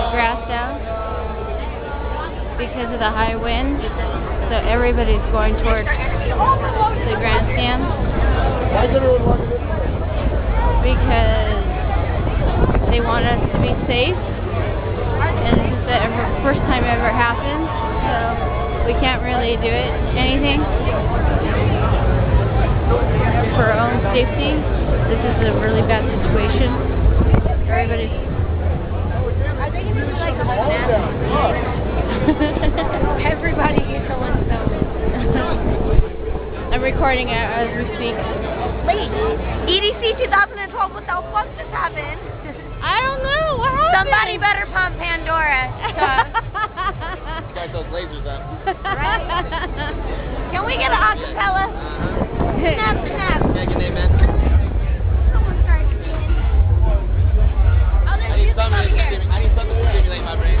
at Grans Stands because of the high wind. So everybody's going towards the Grans Stands because they want us to be safe. And this is the first time it ever happened, so we can't really do anything for our own safety. This is a really bad situation. Everybody's... I think this is like a banana. Everybody needs to listen to I'm recording it as we speak. Wait, EDC 2012, what the fuck just happened? I don't know, what happened? Somebody better pump Pandora. You got those lasers up. Right? Can we get an acapella? Snap, snap. Megan, amen. Someone starts singing. Oh, there's music over here. I need something to stimulate my brain.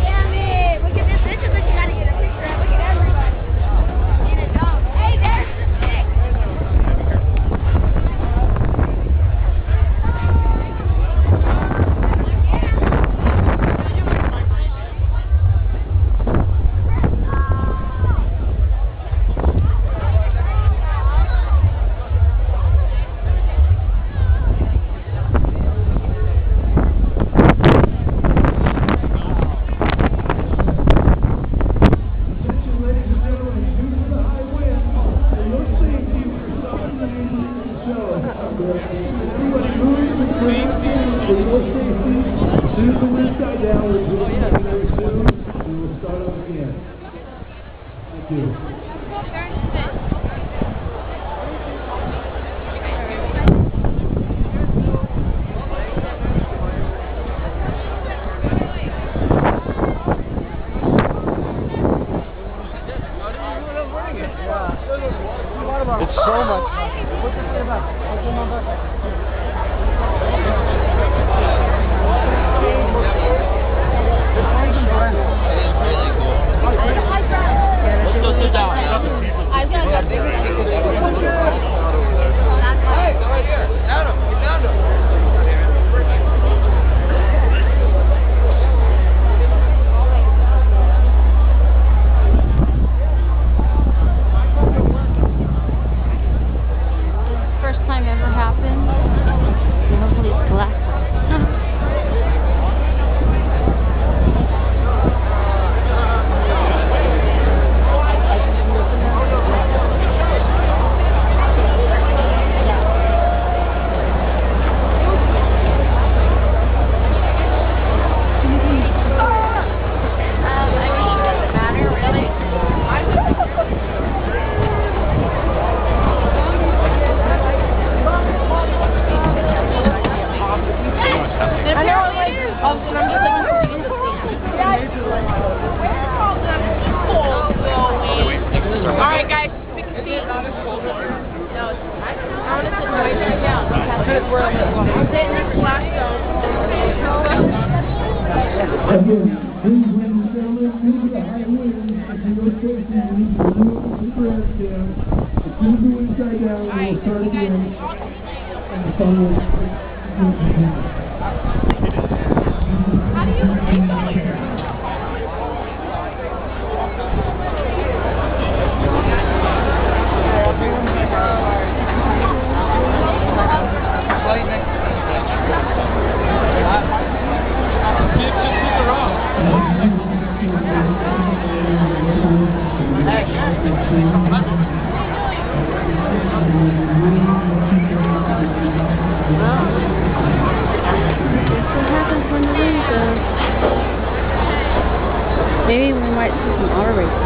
Damn it. Look at this. This is what you gotta get a picture of. Look at everybody. In a dome. Hey, there's the stick. It's so much fun. Let's go sit down. I've got a big Hey, go right here. Down him. Get down to him. First time ever happened. And hopefully it's the last time. Alright guys, pick a seat. No, I want to sit right down. Because we're sitting in the glass zone. Again, please, ladies and gentlemen, due to the high winds, if you go safety, you need to remove the Grans Stand. As soon as the winds die down, we will start again, and the sun will continue. How do you take all your... Maybe we might see some otter races.